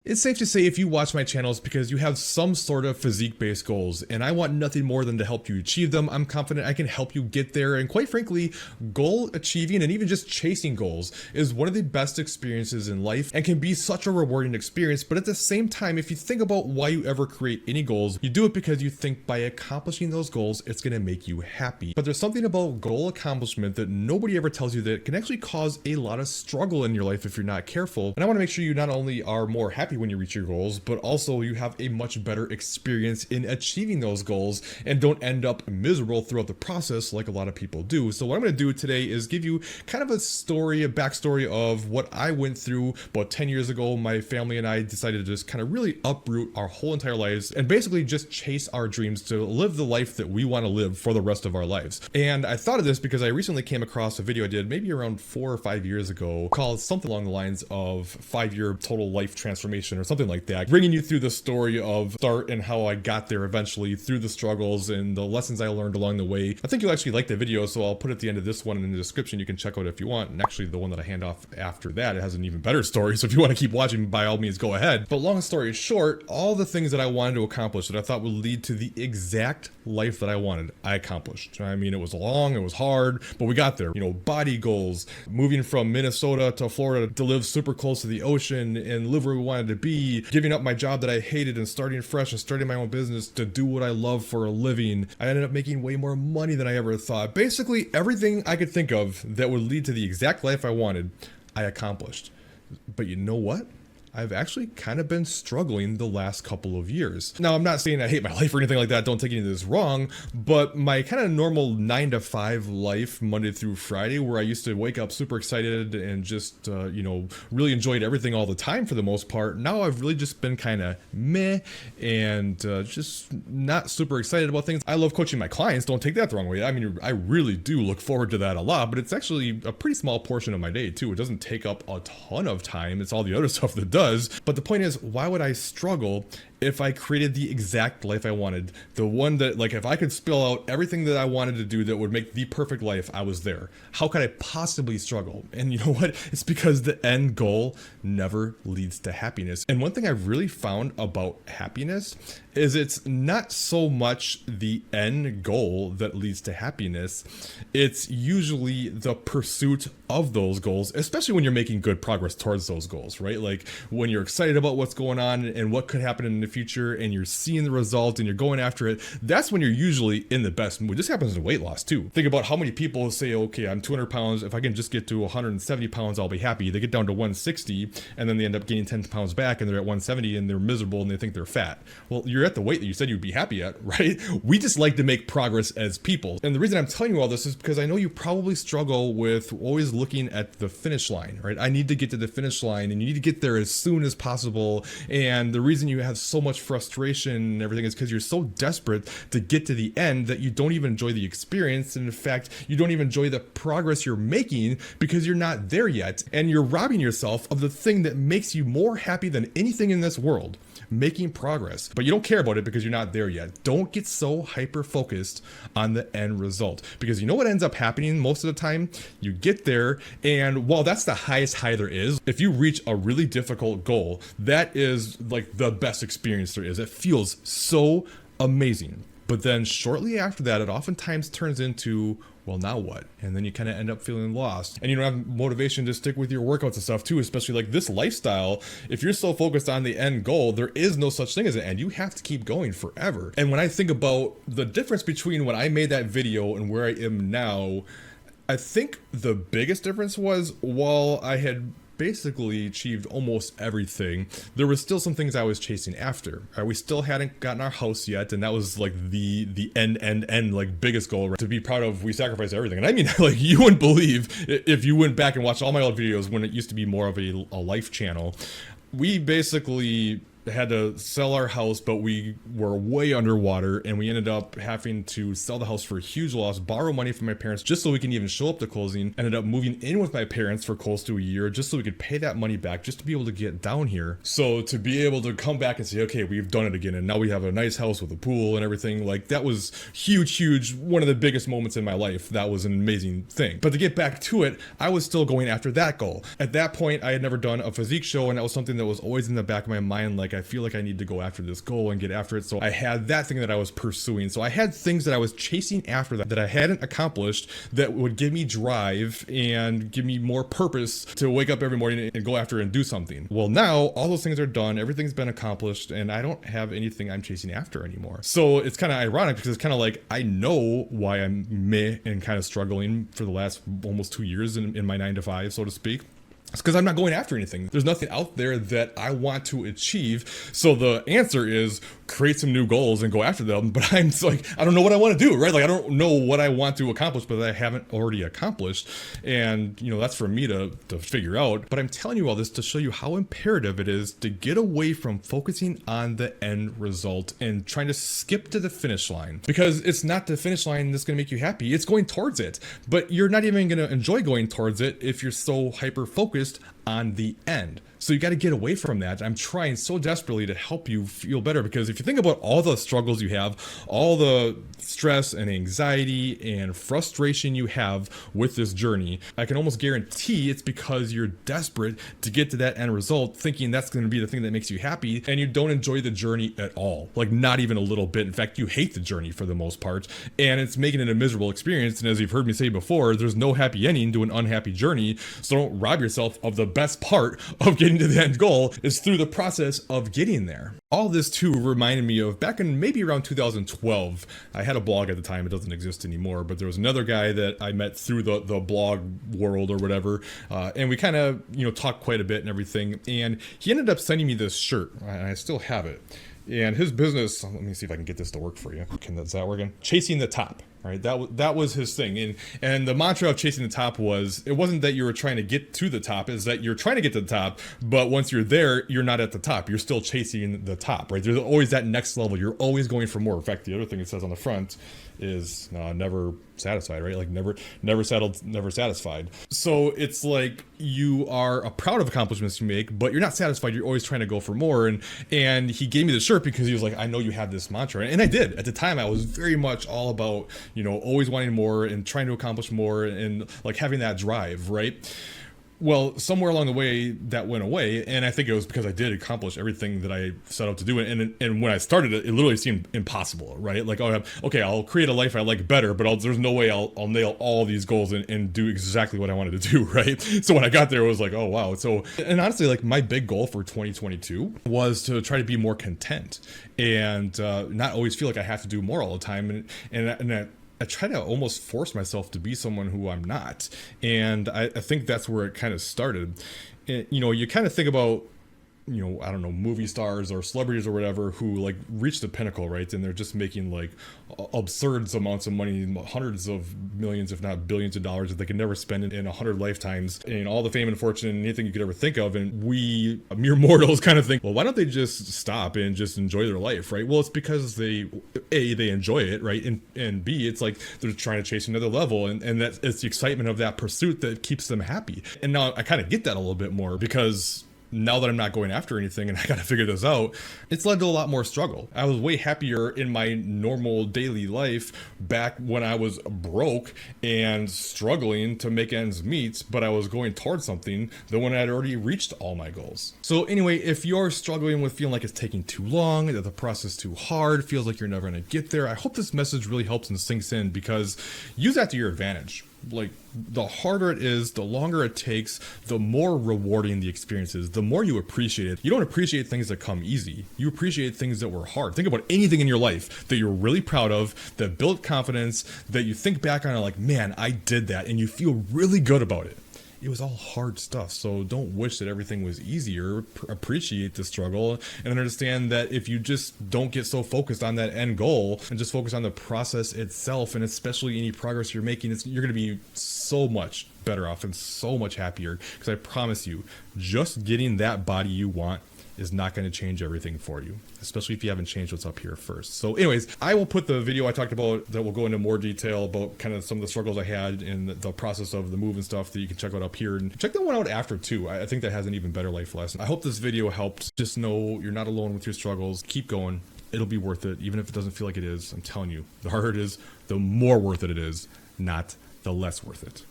It's safe to say if you watch my channel, it's because you have some sort of physique-based goals, and I want nothing more than to help you achieve them. I'm confident I can help you get there, and quite frankly, goal achieving and even just chasing goals is one of the best experiences in life and can be such a rewarding experience. But at the same time, if you think about why you ever create any goals, you do it because you think by accomplishing those goals, it's going to make you happy. But there's something about goal accomplishment that nobody ever tells you that can actually cause a lot of struggle in your life if you're not careful. And I want to make sure you not only are more happy when you reach your goals, but also you have a much better experience in achieving those goals and don't end up miserable throughout the process like a lot of people do. So what I'm going to do today is give you kind of a story, a backstory of what I went through about 10 years ago. My family and I decided to just kind of really uproot our whole entire lives and basically just chase our dreams to live the life that we want to live for the rest of our lives. And I thought of this because I recently came across a video I did maybe around 4 or 5 years ago called something along the lines of 5-year total life transformation or something like that, bringing you through the story of start and how I got there eventually through the struggles and the lessons I learned along the way. I think you'll actually like the video, so I'll put it at the end of this one in the description. You can check out if you want. And actually the one that I hand off after that, it has an even better story. So if you want to keep watching, by all means, go ahead. But long story short, all the things that I wanted to accomplish that I thought would lead to the exact life that I wanted, I accomplished. I mean, it was long, it was hard, but we got there. You know, body goals, moving from Minnesota to Florida to live super close to the ocean and live where we wanted to be, giving up my job that I hated and starting fresh and starting my own business to do what I love for a living. I ended up making way more money than I ever thought. Basically, everything I could think of that would lead to the exact life I wanted, I accomplished. But you know what? I've actually kind of been struggling the last couple of years. Now, I'm not saying I hate my life or anything like that. Don't take any of this wrong, but my kind of normal 9 to 5 life, Monday through Friday, where I used to wake up super excited and just, really enjoyed everything all the time for the most part. Now I've really just been kind of meh and just not super excited about things. I love coaching my clients. Don't take that the wrong way. I mean, I really do look forward to that a lot, but it's actually a pretty small portion of my day too. It doesn't take up a ton of time. It's all the other stuff that does. But the point is, why would I struggle if I created the exact life I wanted? The one that, like, if I could spill out everything that I wanted to do that would make the perfect life, I was there. How could I possibly struggle? And you know what? It's because the end goal never leads to happiness. And one thing I've really found about happiness is it's not so much the end goal that leads to happiness. It's usually the pursuit of those goals, especially when you're making good progress towards those goals, right? Like when you're excited about what's going on and what could happen in the future and you're seeing the result and you're going after it, that's when you're usually in the best mood. This happens in weight loss too. Think about how many people say, okay, I'm 200 pounds. If I can just get to 170 pounds, I'll be happy. They get down to 160 and then they end up gaining 10 pounds back and they're at 170 and they're miserable and they think they're fat. Well, you're at the weight that you said you'd be happy at, right? We just like to make progress as people. And the reason I'm telling you all this is because I know you probably struggle with always looking at the finish line, right? I need to get to the finish line and you need to get there as soon as possible. And the reason you have so much frustration and everything is because you're so desperate to get to the end that you don't even enjoy the experience. And in fact, you don't even enjoy the progress you're making because you're not there yet. And you're robbing yourself of the thing that makes you more happy than anything in this world, making progress. But you don't care about it because you're not there yet. Don't get so hyper focused on the end result, because you know what ends up happening most of the time? You get there, and while that's the highest high there is, if you reach a really difficult goal, that is like the best experience there is. It feels so amazing. But then shortly after that, it oftentimes turns into, well, now what? And then you kind of end up feeling lost. And you don't have motivation to stick with your workouts and stuff too, especially like this lifestyle. If you're so focused on the end goal, there is no such thing as an end. You have to keep going forever. And when I think about the difference between when I made that video and where I am now, I think the biggest difference was while I had basically achieved almost everything, there was still some things I was chasing after. We still hadn't gotten our house yet, and that was like the end like biggest goal, right? To be proud of. We sacrificed everything. And I mean, like, you wouldn't believe if you went back and watched all my old videos when it used to be more of a life channel. We basically had to sell our house, but we were way underwater, and we ended up having to sell the house for a huge loss, borrow money from my parents just so we can even show up to closing. Ended up moving in with my parents for close to a year just so we could pay that money back, just to be able to get down here. So to be able to come back and say, okay, we've done it again, and now we have a nice house with a pool and everything, like that was huge, one of the biggest moments in my life. That was an amazing thing. But to get back to it, I was still going after that goal. At that point, I had never done a physique show, and that was something that was always in the back of my mind, like I feel like I need to go after this goal and get after it. So I had that thing that I was pursuing. So I had things that I was chasing after that I hadn't accomplished, that would give me drive and give me more purpose to wake up every morning and go after and do something. Well, now all those things are done, everything's been accomplished, and I don't have anything I'm chasing after anymore. So it's kind of ironic, because it's kind of like I know why I'm meh and kind of struggling for the last almost 2 years in my 9 to 5, so to speak. It's because I'm not going after anything. There's nothing out there that I want to achieve. So the answer is create some new goals and go after them. But I'm like, I don't know what I want to do, right? Like, I don't know what I want to accomplish, but I haven't already accomplished. And, you know, that's for me to figure out. But I'm telling you all this to show you how imperative it is to get away from focusing on the end result and trying to skip to the finish line. Because it's not the finish line that's going to make you happy. It's going towards it. But you're not even going to enjoy going towards it if you're so hyper-focused on the end. So you got to get away from that. I'm trying so desperately to help you feel better, because if you think about all the struggles you have, all the stress and anxiety and frustration you have with this journey, I can almost guarantee it's because you're desperate to get to that end result, thinking that's going to be the thing that makes you happy, and you don't enjoy the journey at all. Like, not even a little bit. In fact, you hate the journey for the most part, and it's making it a miserable experience. And as you've heard me say before, there's no happy ending to an unhappy journey. So don't rob yourself of the best part of getting to the end goal, is through the process of getting there. All this too reminded me of back in maybe around 2012. I had a blog at the time, it doesn't exist anymore, but there was another guy that I met through the blog world or whatever, and we kind of, you know, talked quite a bit and everything, and he ended up sending me this shirt, and I still have it. And his business, let me see if I can get this to work for you. Is that working? Chasing the top. Right, that was his thing, and the mantra of chasing the top was, it wasn't that you were trying to get to the top, is that you're trying to get to the top, but once you're there, you're not at the top, you're still chasing the top, right? There's always that next level, you're always going for more. In fact, the other thing it says on the front is never satisfied, right? Like never settled, never satisfied. So it's like you are proud of accomplishments you make, but you're not satisfied, you're always trying to go for more. And he gave me the shirt because he was like, I know you have this mantra, and I did. At the time, I was very much all about, you know, always wanting more and trying to accomplish more and like having that drive, right? Well, somewhere along the way that went away, and I think it was because I did accomplish everything that I set out to do. And when I started it, it literally seemed impossible, right? Like, oh, okay, I'll create a life I like better, but there's no way I'll nail all these goals and do exactly what I wanted to do, right? So when I got there, it was like, oh wow. So, and honestly, like my big goal for 2022 was to try to be more content and not always feel like I have to do more all the time, and I try to almost force myself to be someone who I'm not. And I think that's where it kind of started. You know, you kind of think about, you know, I don't know, movie stars or celebrities or whatever who like reach the pinnacle, right? And they're just making like absurd amounts of money, hundreds of millions, if not billions of dollars that they can never spend in 100 lifetimes, and all the fame and fortune and anything you could ever think of. And we mere mortals kind of think, well, why don't they just stop and just enjoy their life, right? Well, it's because they enjoy it, right? And B, it's like they're trying to chase another level, and that it's the excitement of that pursuit that keeps them happy. And now I kind of get that a little bit more, because now that I'm not going after anything and I got to figure this out, it's led to a lot more struggle. I was way happier in my normal daily life back when I was broke and struggling to make ends meet, but I was going towards something than when I had already reached all my goals. So anyway, if you're struggling with feeling like it's taking too long, that the process is too hard, feels like you're never going to get there, I hope this message really helps and sinks in, because use that to your advantage. Like, the harder it is, the longer it takes, the more rewarding the experience is, the more you appreciate it. You don't appreciate things that come easy. You appreciate things that were hard. Think about anything in your life that you're really proud of, that built confidence, that you think back on and like, man, I did that, and you feel really good about it. It was all hard stuff. So don't wish that everything was easier. Appreciate the struggle and understand that if you just don't get so focused on that end goal and just focus on the process itself, and especially any progress you're making, you're going to be so much better off and so much happier. Because I promise you, just getting that body you want is not going to change everything for you, especially if you haven't changed what's up here first. So anyways, I will put the video I talked about that will go into more detail about kind of some of the struggles I had in the process of the move and stuff that you can check out up here, and check that one out after too. I think that has an even better life lesson. I hope this video helped. Just know you're not alone with your struggles. Keep going. It'll be worth it, even if it doesn't feel like it is. I'm telling you, the harder it is, the more worth it is, not the less worth it.